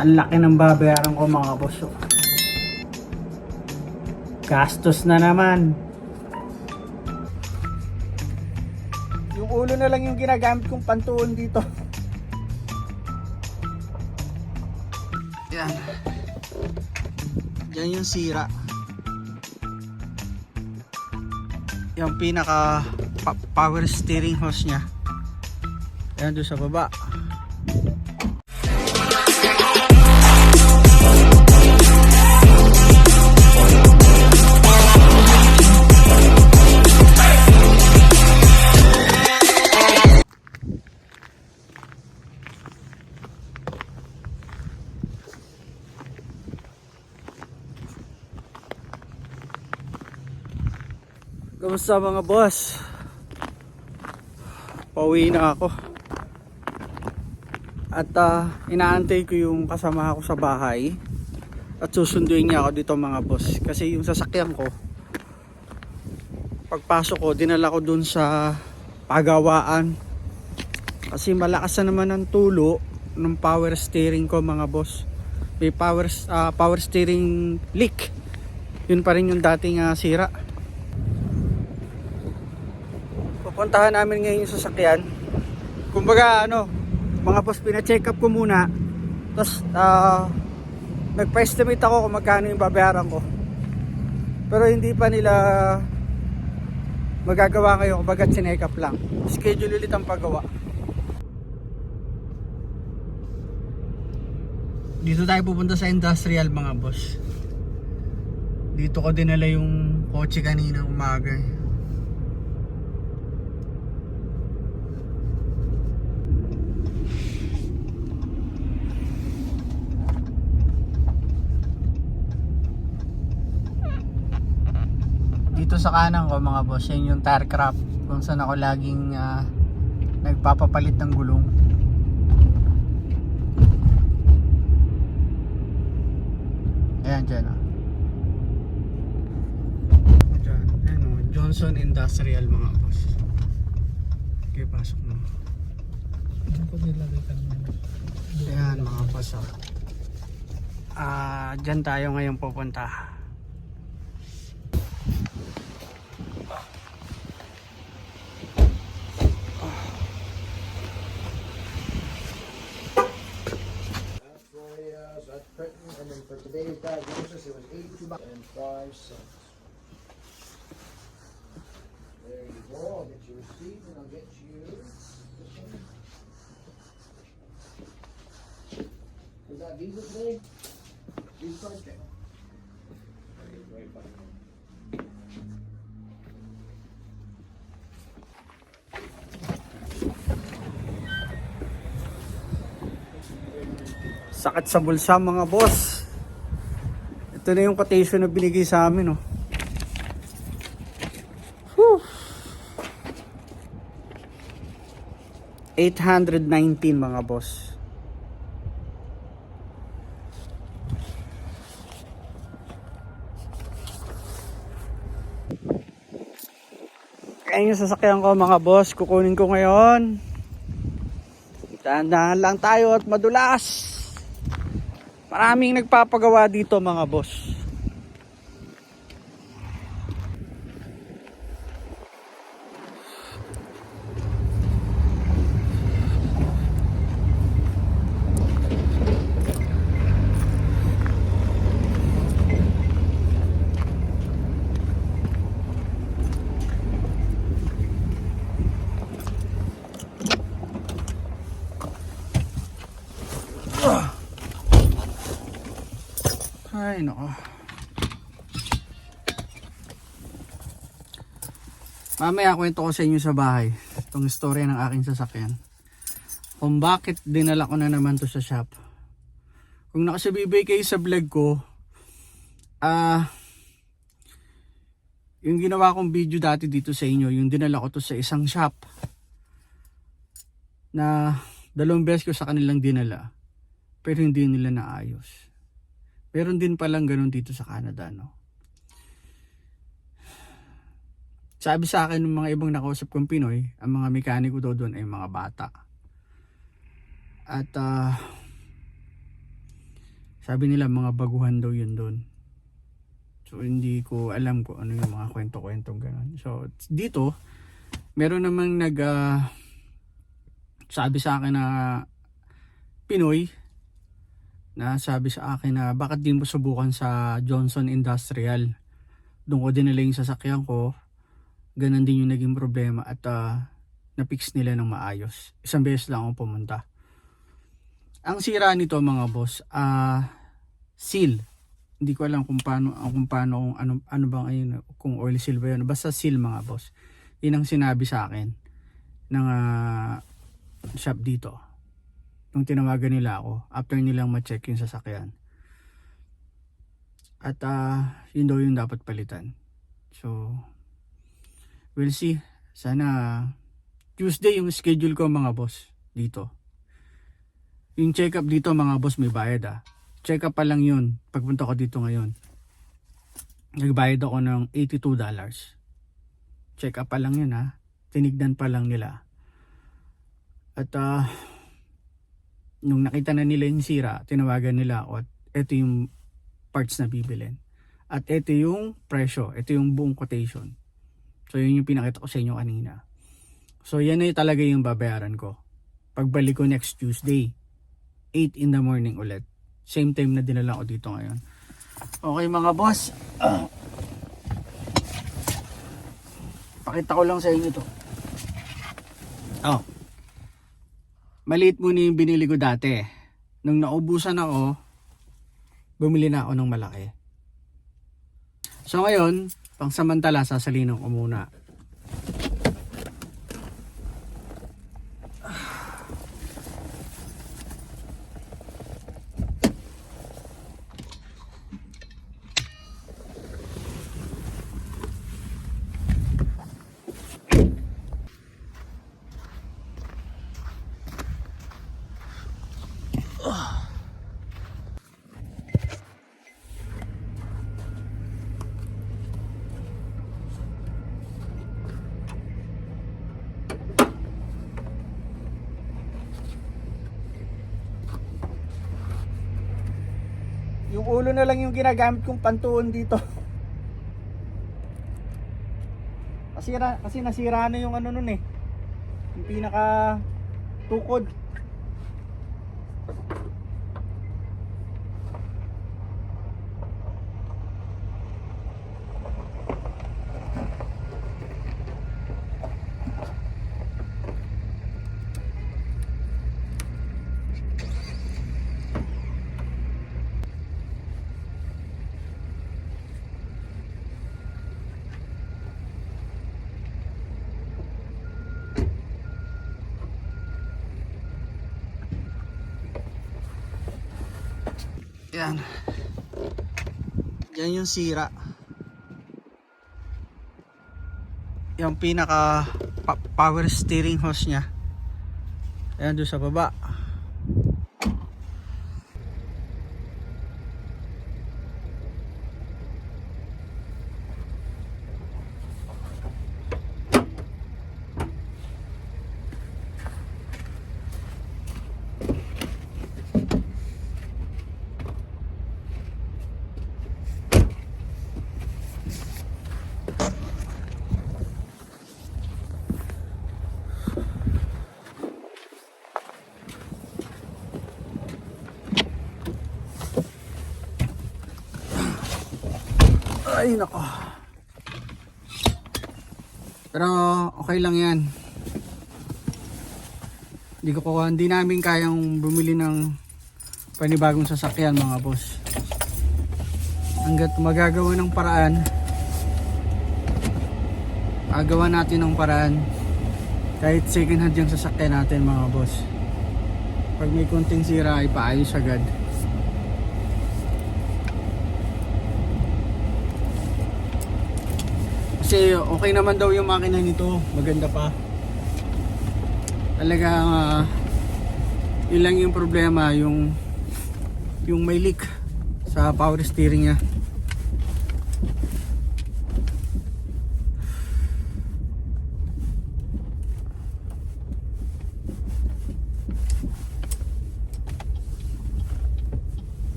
Ang laki ng babayaran ko mga boss. Oh. Gastos na naman. Yung ulo na lang yung ginagamit kong pantuon dito. Yan. Yan yung sira. Yung pinaka power steering hose nya. Yan doon sa baba. Kamusta mga boss? Pauwi na ako. At inaantay ko yung kasama ko sa bahay. At susunduin niya ako dito mga boss. Kasi yung sasakyan ko, pagpasok ko, dinala ko dun sa pagawaan. Kasi malakas na naman ang tulo ng power steering ko mga boss. May power steering leak. Yun pa rin yung dating sira. Pupuntahan namin ngayon yung sasakyan. Kumbaga mga boss, pina-check up ko muna. Tapos nagpa-estimate ako kung magkano yung babayaran ko. Pero hindi pa nila magagawa ngayon, kumbaga check up lang. Schedule ulit ang paggawa. Dito tayo pupunta sa industrial mga boss. Dito ko dinala yung kotse kanina umaga. Dito sa kanan ko mga boss, yan yung tire craft kung saan ako laging nagpapapalit ng gulong. Ayan dyan dyan, ayan Johnson Industrial mga boss. Okay, pasok mo. Diyan ko nilagay kanina. Ayan mga boss. Dyan tayo ngayon pupunta. And then for today's diagnosis, it was 82.05 cents. There you go. I'll get you a receipt and I'll get you this one. Was that Visa today? Visa card check. Sakit sa bulsa mga boss. Ito na yung quotation na binigay sa amin. Whew. 819 mga boss. Ayan yung sasakyan ko mga boss. Kukunin ko ngayon. Dahan-dahan lang tayo at madulas. Maraming nagpapagawa dito mga boss. Ay nako. Mamaya kwento ko sa inyo sa bahay itong istorya ng aking sasakyan, kung bakit dinala ko na naman to sa shop. Kung nakasabibay kayo sa vlog ko, yung ginawa kong video dati dito sa inyo, yung dinala ko to sa isang shop na 2 beses ko sa kanilang dinala pero hindi nila naayos. Meron din palang ganun dito sa Canada, no? Sabi sa akin ng mga ibang nakausap kong Pinoy, ang mga mekaniko daw doon ay mga bata. At Sabi nila mga baguhan daw yun doon. So hindi ko alam kung ano yung mga kwento-kwento gano'n. So dito, meron namang sabi sa akin na Pinoy, na sabi sa akin na bakit di mo subukan sa Johnson Industrial. Doon ko dinala yung sasakyan ko. Ganun din yung naging problema at na-fix nila ng maayos. Isang beses lang ako pumunta. Ang sira nito mga boss, seal. Hindi ko alam kung paano kung ano bang ayun, kung oil seal ba yun. Basta seal mga boss. Yun ang sinabi sa akin ng shop dito. Nung tinawagan nila ako after nilang ma-check yung sasakyan. At yun daw yung dapat palitan. So we'll see. Sana Tuesday yung schedule ko mga boss dito. Yung check up dito mga boss may bayad Check up pa lang yun pagpunta ko dito ngayon. Nagbayad ako ng $82. Check up pa lang yun Tinignan pa lang nila. At nung nakita na nila yung sira, tinawagan nila ako at ito yung parts na bibilin. At ito yung presyo, ito yung buong quotation. So yun yung pinakita ko sa inyo kanina. So yan ay talaga yung babayaran ko. Pagbalik ko next Tuesday, 8 in the morning ulit. Same time na dinala ko dito ngayon. Okay mga boss. Pakita ko lang sa inyo to. Maliit muna yung binili ko dati. Nung naubusan ako, bumili na ako ng malaki. So ngayon, pangsamantala sasalinin ko muna. Yung ulo na lang yung ginagamit kong pantuon dito. Kasi nasira na yung ano nun yung pinaka tukod. Yan. Yan yung sira. Yung pinaka power steering hose nya. Ayan doon sa baba. Ay nako. Pero okay lang yan. Hindi namin kayang bumili ng panibagong sasakyan mga boss. Hanggat magagawa ng paraan, agawa natin ng paraan. Kahit second hand yung sasakyan natin mga boss. Pag may konting sira ay paayos agad. Kasi okay naman daw yung makina nito, maganda pa. Talagang yun lang yung problema, yung may leak sa power steering niya.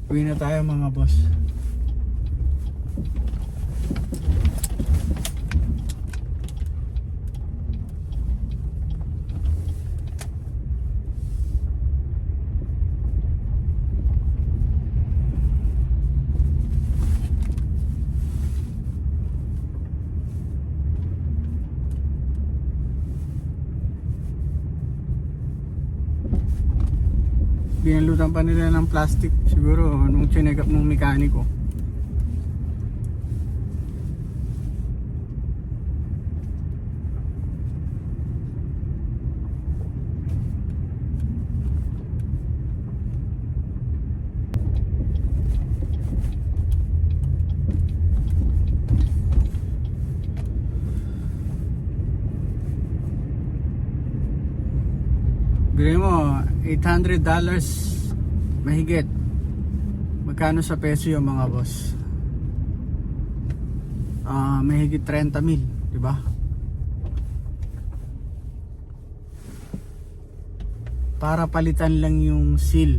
Uwi na tayo mga boss. Binalutan pa nila ng plastic siguro nung chinek up ng mekaniko. Bili mo $800 mahigit. Magkano sa peso yung mga boss? Mahigit 30,000, di ba? Para palitan lang yung seal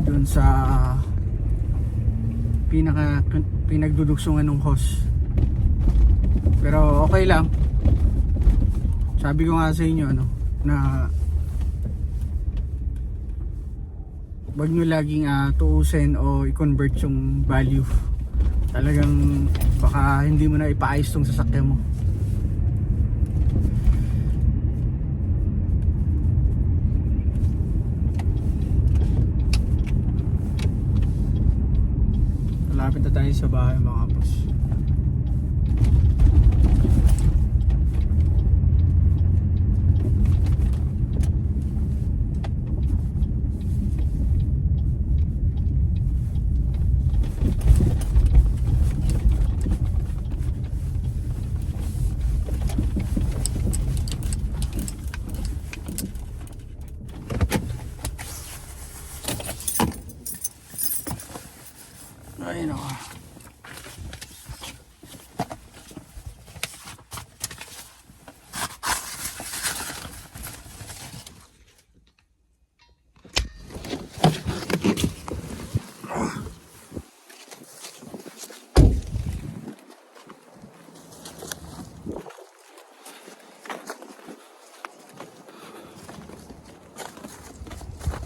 dun sa pinagdudugsungan ng hose. Pero okay lang. Sabi ko nga sa inyo na wag nyo laging tuusin o i-convert yung value. Talagang baka hindi mo na ipaayos tong sasakyan mo. Malapit na tayo sa bahay mga boss. Ay nako.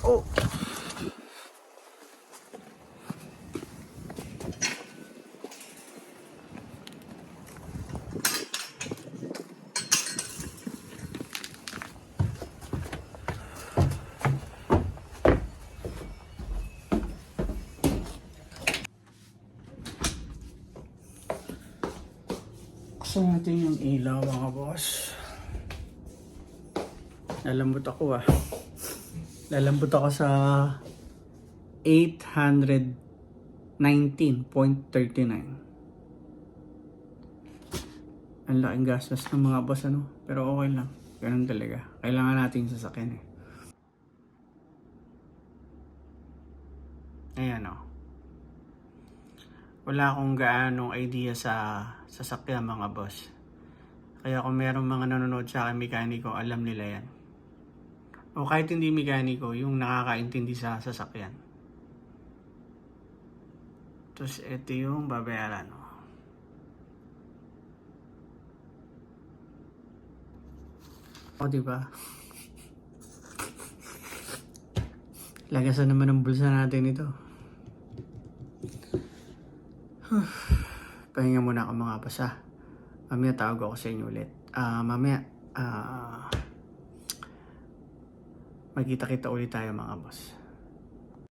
Oh. Buksan natin yung ilaw mga boss. Lalambot ako Lalambot ako sa 819.39. Ang laking gastos ng mga boss pero okay lang. Ganun talaga. Kailangan natin sasakyan Ayan Wala akong gaanong idea sa sasakyan mga boss. Kaya kung merong mga nanonood sa akin mekaniko, alam nila yan. O kahit hindi mekaniko, yung nakakaintindi sa sasakyan. Tapos ito yung babayaran. O diba? Lagasan naman ng bulsa natin ito. Pahinga muna ako mga boss Mamaya tawag ako sa inyo ulit. Mamaya magkita-kita ulit tayo mga boss.